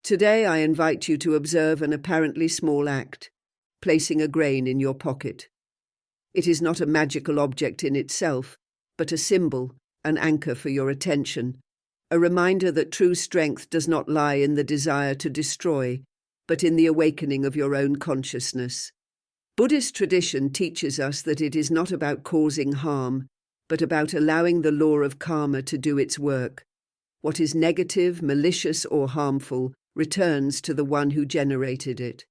Today I invite you to observe an apparently small act, placing a grain in your pocket. It is not a magical object in itself, but a symbol, an anchor for your attention, a reminder that true strength does not lie in the desire to destroy, but in the awakening of your own consciousness. Buddhist tradition teaches us that it is not about causing harm, but about allowing the law of karma to do its work. What is negative, malicious, or harmful returns to the one who generated it.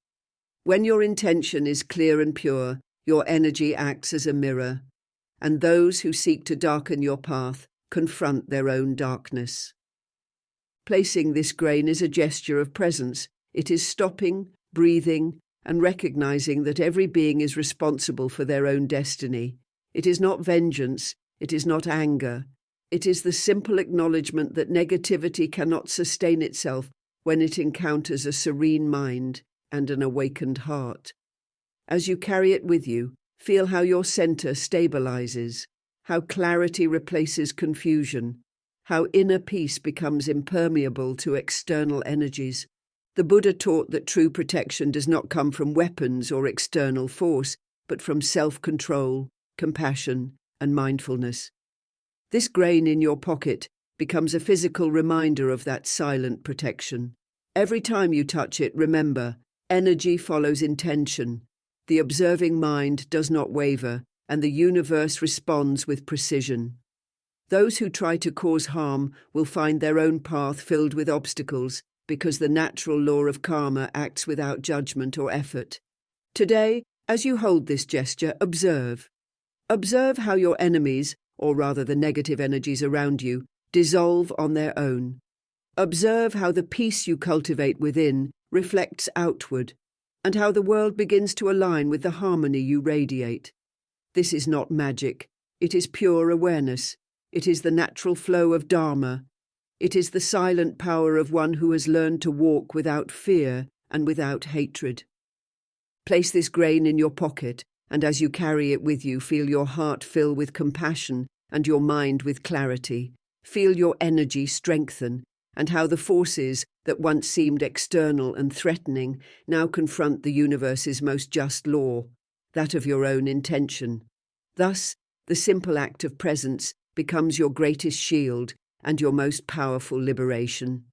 When your intention is clear and pure, your energy acts as a mirror, and those who seek to darken your path confront their own darkness. Placing this grain is a gesture of presence. It is stopping, breathing, and recognizing that every being is responsible for their own destiny. It is not vengeance, it is not anger. It is the simple acknowledgement that negativity cannot sustain itself when it encounters a serene mind and an awakened heart. As you carry it with you, feel how your center stabilizes, how clarity replaces confusion, how inner peace becomes impermeable to external energies. The Buddha taught that true protection does not come from weapons or external force, but from self-control, compassion, and mindfulness. This grain in your pocket becomes a physical reminder of that silent protection. Every time you touch it, remember, energy follows intention. The observing mind does not waver, and the universe responds with precision. Those who try to cause harm will find their own path filled with obstacles, because the natural law of karma acts without judgment or effort. Today, as you hold this gesture, observe. Observe how your enemies, or rather the negative energies around you, dissolve on their own. Observe how the peace you cultivate within reflects outward, and how the world begins to align with the harmony you radiate. This is not magic. It is pure awareness. It is the natural flow of Dharma. It is the silent power of one who has learned to walk without fear and without hatred. Place this grain in your pocket, and as you carry it with you, feel your heart fill with compassion and your mind with clarity. Feel your energy strengthen, and how the forces that once seemed external and threatening now confront the universe's most just law, that of your own intention. Thus, the simple act of presence becomes your greatest shield and your most powerful liberation.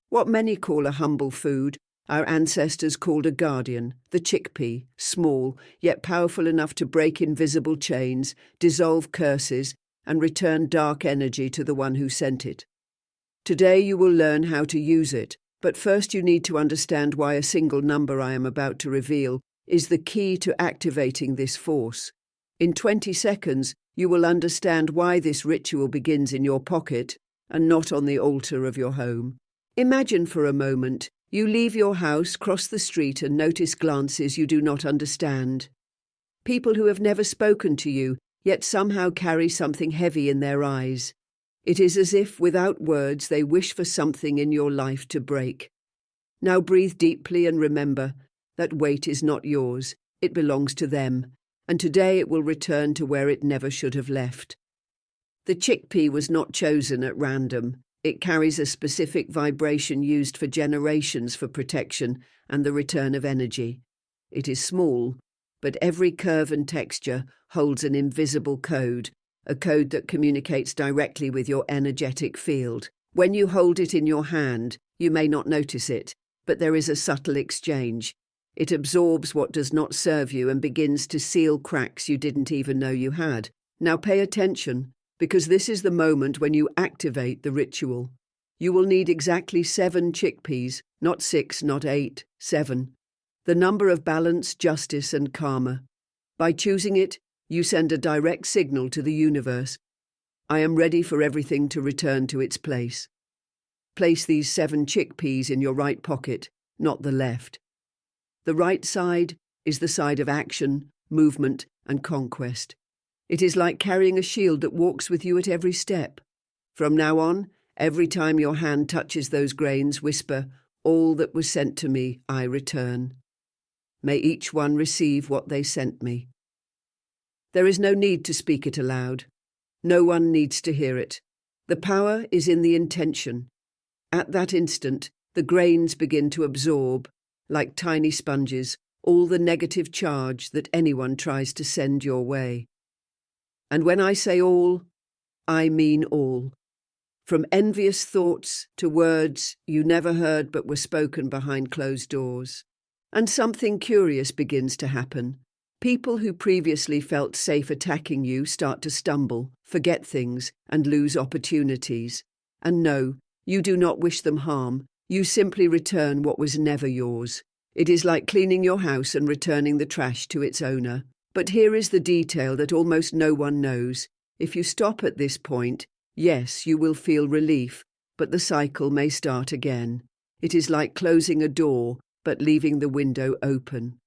What many call a humble food, our ancestors called a guardian, the chickpea, small, yet powerful enough to break invisible chains, dissolve curses, and return dark energy to the one who sent it. Today you will learn how to use it, but first you need to understand why a single number I am about to reveal is the key to activating this force. In 20 seconds, you will understand why this ritual begins in your pocket and not on the altar of your home. Imagine for a moment, you leave your house, cross the street, and notice glances you do not understand. People who have never spoken to you, yet somehow carry something heavy in their eyes. It is as if, without words, they wish for something in your life to break. Now breathe deeply and remember, that weight is not yours, it belongs to them, and today it will return to where it never should have left. The chickpea was not chosen at random. It carries a specific vibration used for generations for protection and the return of energy. It is small, but every curve and texture holds an invisible code, a code that communicates directly with your energetic field. When you hold it in your hand, you may not notice it, but there is a subtle exchange. It absorbs what does not serve you and begins to seal cracks you didn't even know you had. Now pay attention, because this is the moment when you activate the ritual. You will need exactly 7 chickpeas, not 6, not 8, 7. The number of balance, justice, and karma. By choosing it, you send a direct signal to the universe. I am ready for everything to return to its place. Place these 7 chickpeas in your right pocket, not the left. The right side is the side of action, movement, and conquest. It is like carrying a shield that walks with you at every step. From now on, every time your hand touches those grains, whisper, "All that was sent to me, I return." May each one receive what they sent me. There is no need to speak it aloud. No one needs to hear it. The power is in the intention. At that instant, The grains begin to absorb, like tiny sponges, all the negative charge that anyone tries to send your way. And when I say all, I mean all. From envious thoughts to words you never heard but were spoken behind closed doors. And something curious begins to happen. People who previously felt safe attacking you start to stumble, forget things, and lose opportunities. And no, you do not wish them harm. You simply return what was never yours. It is like cleaning your house and returning the trash to its owner. But here is the detail that almost no one knows. If you stop at this point, yes, you will feel relief, but the cycle may start again. It is like closing a door, but leaving the window open.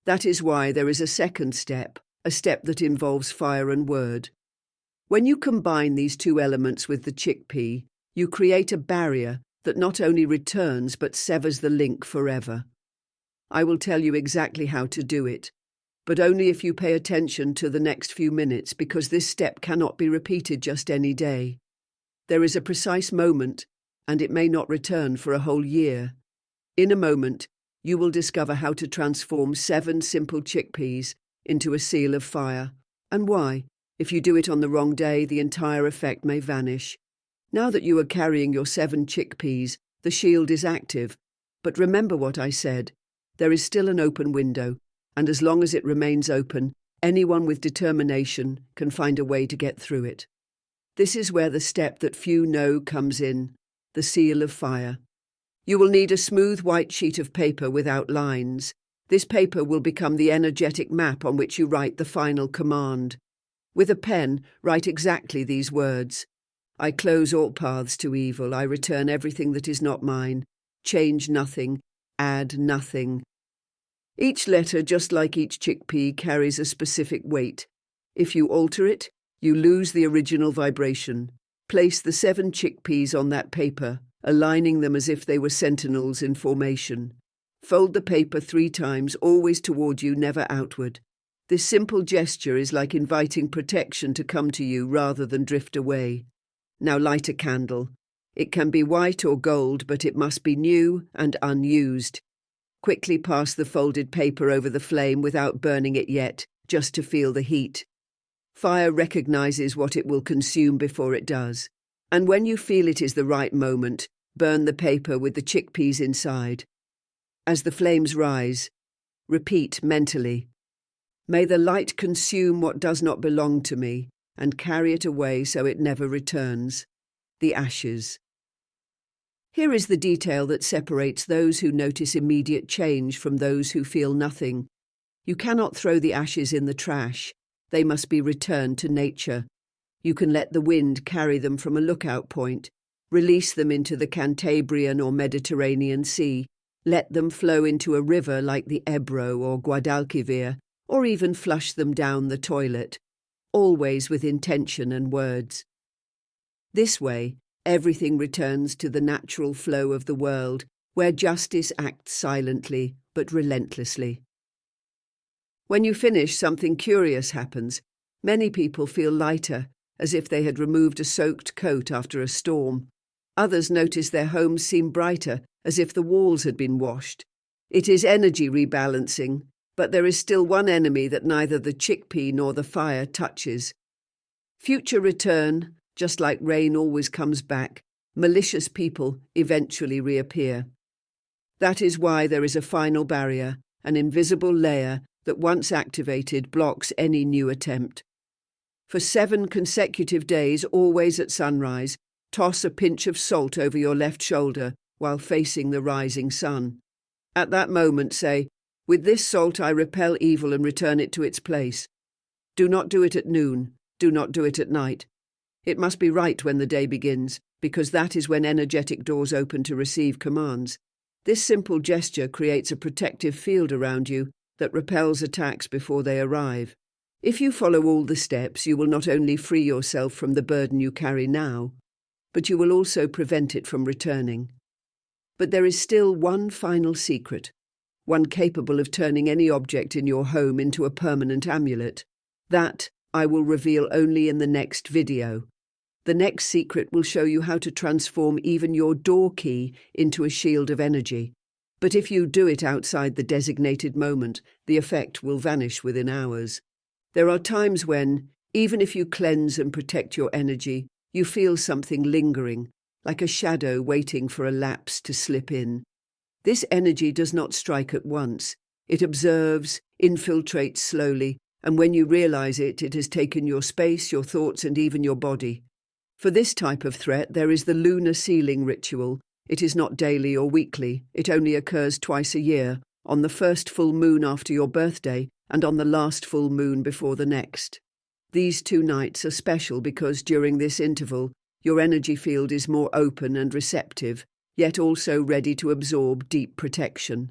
That is why there is a second step, a step that involves fire and word. When you combine these two elements with the chickpea, you create a barrier that not only returns but severs the link forever. I will tell you exactly how to do it, but only if you pay attention to the next few minutes, because this step cannot be repeated just any day. There is a precise moment, and it may not return for a whole year. In a moment, you will discover how to transform 7 simple chickpeas into a seal of fire, and why, if you do it on the wrong day, the entire effect may vanish. Now that you are carrying your 7 chickpeas, the shield is active, but remember what I said. There is still an open window, and as long as it remains open, anyone with determination can find a way to get through it. This is where the step that few know comes in, the seal of fire. You will need a smooth white sheet of paper without lines. This paper will become the energetic map on which you write the final command. With a pen, write exactly these words. I close all paths to evil. I return everything that is not mine. Change nothing. Add nothing. Each letter, just like each chickpea, carries a specific weight. If you alter it, you lose the original vibration. Place the 7 chickpeas on that paper, aligning them as if they were sentinels in formation. Fold the paper 3 times, always toward you, never outward. This simple gesture is like inviting protection to come to you rather than drift away. Now light a candle. It can be white or gold, but it must be new and unused. Quickly pass the folded paper over the flame without burning it yet, just to feel the heat. Fire recognizes what it will consume before it does. And when you feel it is the right moment, burn the paper with the chickpeas inside. As the flames rise, repeat mentally, may the light consume what does not belong to me and carry it away so it never returns. The ashes. Here is the detail that separates those who notice immediate change from those who feel nothing. You cannot throw the ashes in the trash. They must be returned to nature. You can let the wind carry them from a lookout point, release them into the Cantabrian or Mediterranean Sea, let them flow into a river like the Ebro or Guadalquivir, or even flush them down the toilet, always with intention and words. This way, everything returns to the natural flow of the world, where justice acts silently but relentlessly. When you finish, something curious happens. Many people feel lighter, as if they had removed a soaked coat after a storm. Others notice their homes seem brighter, as if the walls had been washed. It is energy rebalancing, but there is still one enemy that neither the chickpea nor the fire touches. Future return, just like rain always comes back, malicious people eventually reappear. That is why there is a final barrier, an invisible layer that once activated blocks any new attempt. For 7 consecutive days, always at sunrise, toss a pinch of salt over your left shoulder while facing the rising sun. At that moment say, with this salt I repel evil and return it to its place. Do not do it at noon. Do not do it at night. It must be right when the day begins, because that is when energetic doors open to receive commands. This simple gesture creates a protective field around you that repels attacks before they arrive. If you follow all the steps, you will not only free yourself from the burden you carry now, but you will also prevent it from returning. But there is still one final secret, one capable of turning any object in your home into a permanent amulet. That I will reveal only in the next video. The next secret will show you how to transform even your door key into a shield of energy. But if you do it outside the designated moment, the effect will vanish within hours. There are times when, even if you cleanse and protect your energy, you feel something lingering, like a shadow waiting for a lapse to slip in. This energy does not strike at once. It observes, infiltrates slowly, and when you realize it, it has taken your space, your thoughts, and even your body. For this type of threat, there is the lunar sealing ritual. It is not daily or weekly. It only occurs twice a year, on the first full moon after your birthday and on the last full moon before the next. These 2 nights are special because during this interval, your energy field is more open and receptive, yet also ready to absorb deep protection.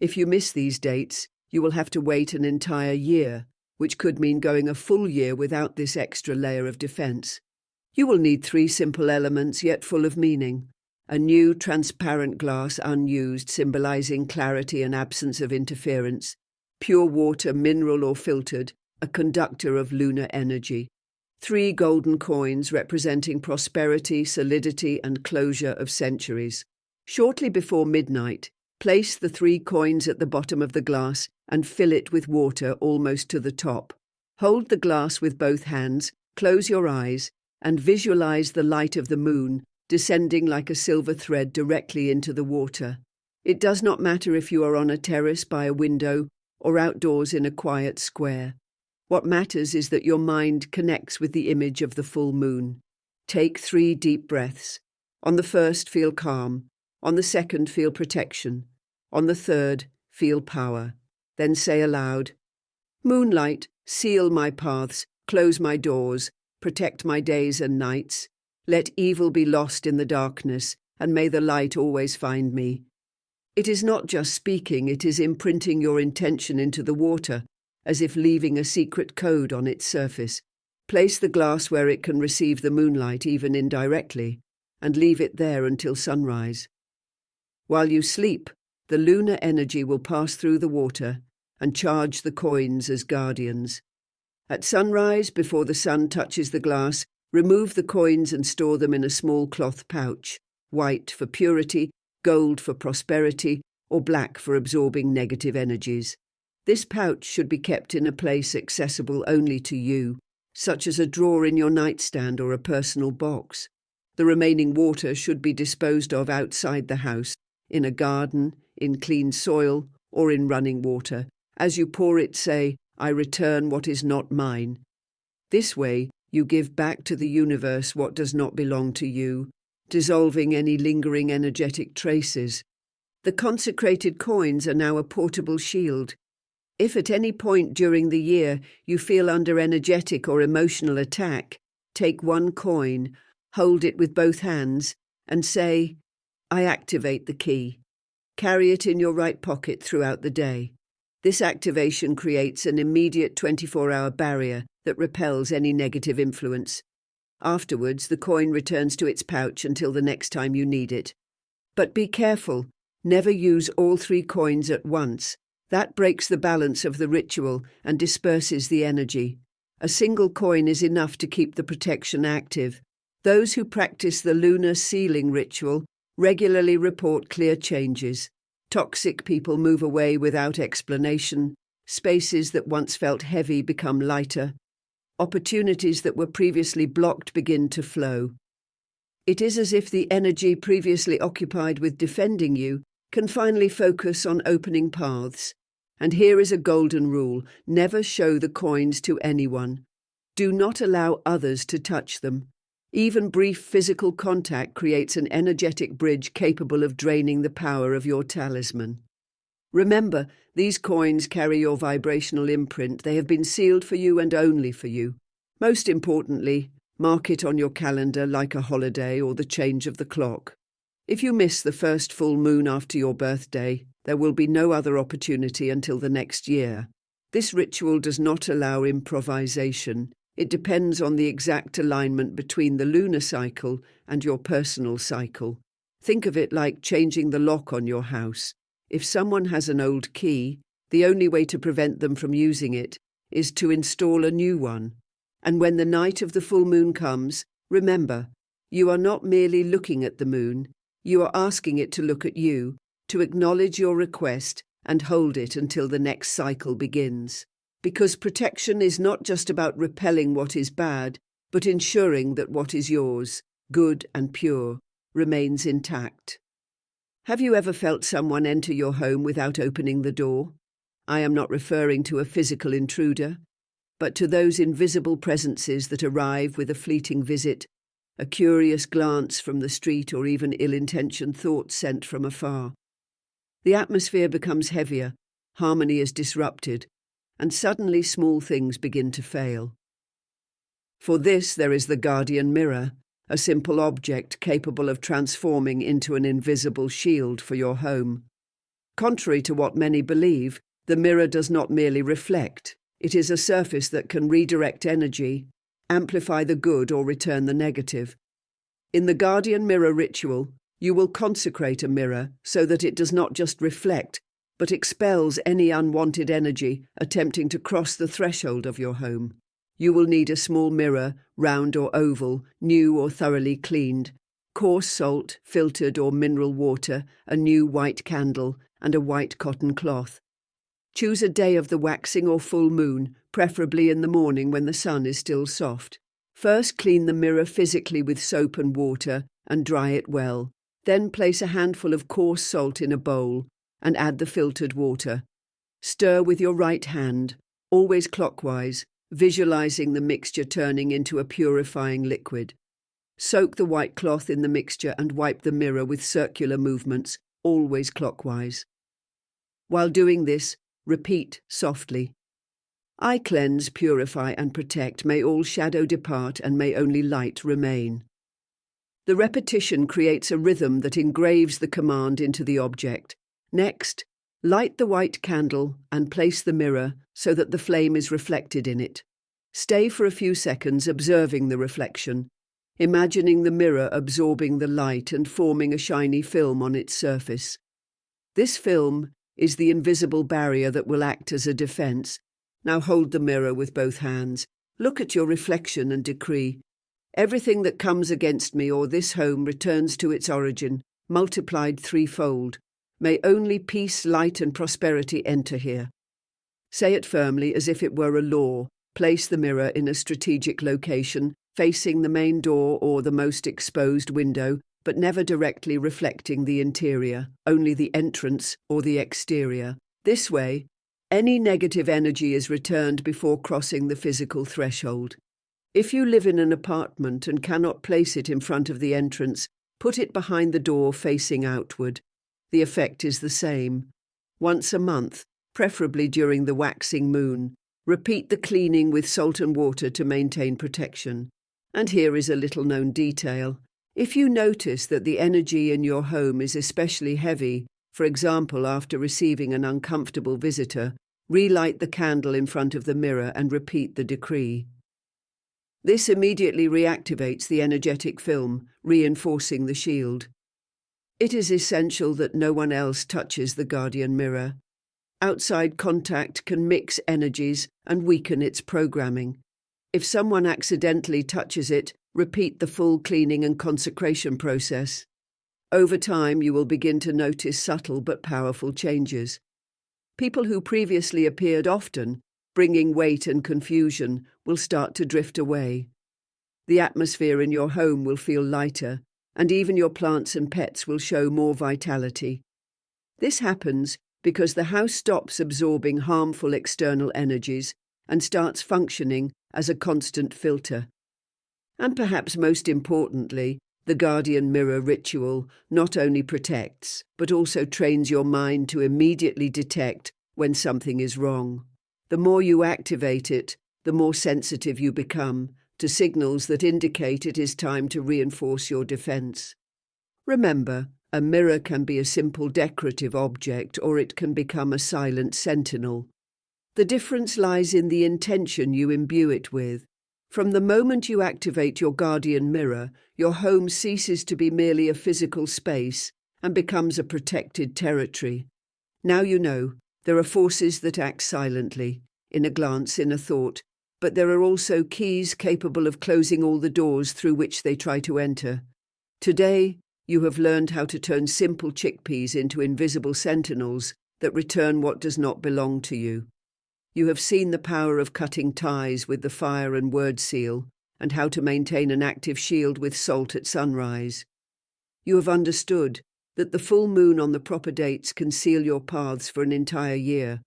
If you miss these dates, you will have to wait an entire year, which could mean going a full year without this extra layer of defense. You will need 3 simple elements yet full of meaning. A new transparent glass unused, symbolizing clarity and absence of interference. Pure water, mineral or filtered, a conductor of lunar energy. 3 golden coins representing prosperity, solidity and closure of centuries. Shortly before midnight, place the 3 coins at the bottom of the glass and fill it with water almost to the top. Hold the glass with both hands, close your eyes, and visualize the light of the moon descending like a silver thread directly into the water. It does not matter if you are on a terrace by a window or outdoors in a quiet square. What matters is that your mind connects with the image of the full moon. Take 3 deep breaths. On the first, feel calm. On the second, feel protection. On the third, feel power. Then say aloud, "Moonlight, seal my paths, close my doors, protect my days and nights. Let evil be lost in the darkness, and may the light always find me." It is not just speaking, it is imprinting your intention into the water, as if leaving a secret code on its surface. Place the glass where it can receive the moonlight even indirectly, and leave it there until sunrise. While you sleep, the lunar energy will pass through the water and charge the coins as guardians. At sunrise, before the sun touches the glass, remove the coins and store them in a small cloth pouch, white for purity, gold for prosperity, or black for absorbing negative energies. This pouch should be kept in a place accessible only to you, such as a drawer in your nightstand or a personal box. The remaining water should be disposed of outside the house, in a garden, in clean soil, or in running water. As you pour it, say, "I return what is not mine." This way, you give back to the universe what does not belong to you, dissolving any lingering energetic traces. The consecrated coins are now a portable shield. If at any point during the year you feel under energetic or emotional attack, take 1 coin, hold it with both hands, and say, "I activate the key." Carry it in your right pocket throughout the day. This activation creates an immediate 24-hour barrier that repels any negative influence. Afterwards, the coin returns to its pouch until the next time you need it. But be careful, never use all 3 coins at once. That breaks the balance of the ritual and disperses the energy. A single coin is enough to keep the protection active. Those who practice the lunar sealing ritual regularly report clear changes. Toxic people move away without explanation. Spaces that once felt heavy become lighter. Opportunities that were previously blocked begin to flow. It is as if the energy previously occupied with defending you can finally focus on opening paths. And here is a golden rule: never show the coins to anyone. Do not allow others to touch them. Even brief physical contact creates an energetic bridge capable of draining the power of your talisman. Remember, these coins carry your vibrational imprint. They have been sealed for you and only for you. Most importantly, mark it on your calendar like a holiday or the change of the clock. If you miss the first full moon after your birthday, there will be no other opportunity until the next year. This ritual does not allow improvisation. It depends on the exact alignment between the lunar cycle and your personal cycle. Think of it like changing the lock on your house. If someone has an old key, the only way to prevent them from using it is to install a new one. And when the night of the full moon comes, Remember, you are not merely looking at the moon, you are asking it to look at you, to acknowledge your request and hold it until the next cycle begins. Because protection is not just about repelling what is bad, but ensuring that what is yours, good and pure, remains intact. Have you ever felt someone enter your home without opening the door? I am not referring to a physical intruder, but to those invisible presences that arrive with a fleeting visit, a curious glance from the street, or even ill-intentioned thoughts sent from afar. The atmosphere becomes heavier, harmony is disrupted, and suddenly small things begin to fail. For this there is the guardian mirror, a simple object capable of transforming into an invisible shield for your home. Contrary to what many believe, the mirror does not merely reflect. It is a surface that can redirect energy, amplify the good or return the negative. In the guardian mirror ritual, you will consecrate a mirror so that it does not just reflect, but expels any unwanted energy attempting to cross the threshold of your home. You will need a small mirror, round or oval, new or thoroughly cleaned, coarse salt, filtered or mineral water, a new white candle, and a white cotton cloth. Choose a day of the waxing or full moon, preferably in the morning when the sun is still soft. First, clean the mirror physically with soap and water and dry it well. Then place a handful of coarse salt in a bowl and add the filtered water. Stir with your right hand, always clockwise, visualizing the mixture turning into a purifying liquid. Soak the white cloth in the mixture and wipe the mirror with circular movements, always clockwise. While doing this, repeat softly, I cleanse, purify and protect, may all shadow depart and may only light remain. The repetition creates a rhythm that engraves the command into the object. Next, light the white candle and place the mirror so that the flame is reflected in it. Stay for a few seconds observing the reflection, imagining the mirror absorbing the light and forming a shiny film on its surface. This film is the invisible barrier that will act as a defense. Now hold the mirror with both hands. Look at your reflection and decree, everything that comes against me or this home returns to its origin, multiplied threefold. May only peace, light and prosperity enter here. Say it firmly as if it were a law. Place the mirror in a strategic location, facing the main door or the most exposed window, but never directly reflecting the interior, only the entrance or the exterior. This way, any negative energy is returned before crossing the physical threshold. If you live in an apartment and cannot place it in front of the entrance, put it behind the door facing outward. The effect is the same. Once a month, preferably during the waxing moon, repeat the cleaning with salt and water to maintain protection. And here is a little-known detail. If you notice that the energy in your home is especially heavy, for example after receiving an uncomfortable visitor, relight the candle in front of the mirror and repeat the decree. This immediately reactivates the energetic film, reinforcing the shield. It is essential that no one else touches the guardian mirror. Outside contact can mix energies and weaken its programming. If someone accidentally touches it, repeat the full cleaning and consecration process. Over time, you will begin to notice subtle but powerful changes. People who previously appeared often, bringing weight and confusion, will start to drift away. The atmosphere in your home will feel lighter, and even your plants and pets will show more vitality. This happens because the house stops absorbing harmful external energies and starts functioning as a constant filter. And perhaps most importantly, the guardian mirror ritual not only protects, but also trains your mind to immediately detect when something is wrong. The more you activate it, the more sensitive you become to signals that indicate it is time to reinforce your defense. Remember, a mirror can be a simple decorative object or it can become a silent sentinel. The difference lies in the intention you imbue it with. From the moment you activate your guardian mirror, your home ceases to be merely a physical space and becomes a protected territory. Now you know, there are forces that act silently, in a glance, in a thought, but there are also keys capable of closing all the doors through which they try to enter. Today, you have learned how to turn simple chickpeas into invisible sentinels that return what does not belong to you. You have seen the power of cutting ties with the fire and word seal, and how to maintain an active shield with salt at sunrise. You have understood that the full moon on the proper dates can seal your paths for an entire year,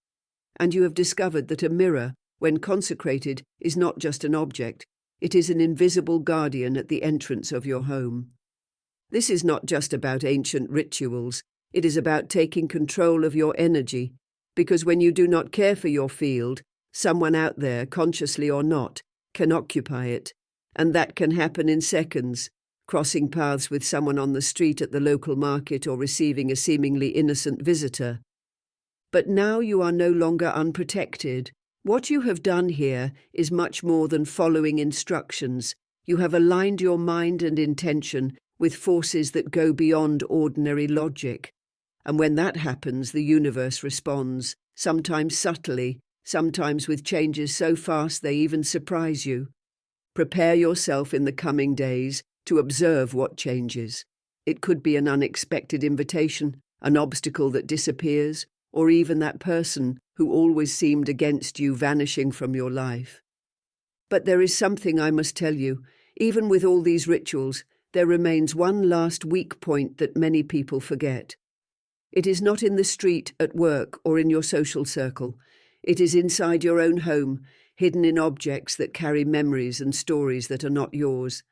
and you have discovered that a mirror, when consecrated, is not just an object, it is an invisible guardian at the entrance of your home. This is not just about ancient rituals, it is about taking control of your energy, because when you do not care for your field, someone out there, consciously or not, can occupy it, and that can happen in seconds, crossing paths with someone on the street at the local market or receiving a seemingly innocent visitor. But now you are no longer unprotected. What you have done here is much more than following instructions. You have aligned your mind and intention with forces that go beyond ordinary logic. And when that happens, the universe responds, sometimes subtly, sometimes with changes so fast they even surprise you. Prepare yourself in the coming days to observe what changes. It could be an unexpected invitation, an obstacle that disappears, or even that person who always seemed against you vanishing from your life. But there is something I must tell you. Even with all these rituals, there remains one last weak point that many people forget. It is not in the street, at work, or in your social circle. It is inside your own home, hidden in objects that carry memories and stories that are not yours.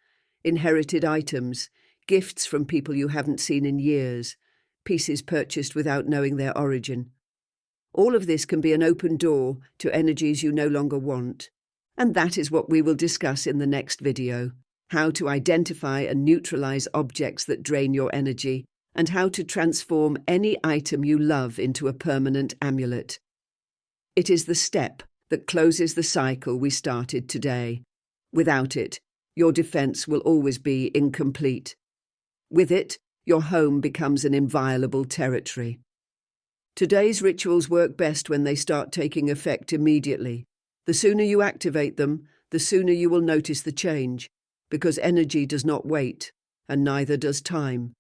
Inherited items, gifts from people you haven't seen in years, pieces purchased without knowing their origin. All of this can be an open door to energies you no longer want. And that is what we will discuss in the next video. How to identify and neutralize objects that drain your energy, and how to transform any item you love into a permanent amulet. It is the step that closes the cycle we started today. Without it, your defense will always be incomplete. With it, your home becomes an inviolable territory. Today's rituals work best when they start taking effect immediately. The sooner you activate them, the sooner you will notice the change, because energy does not wait, and neither does time.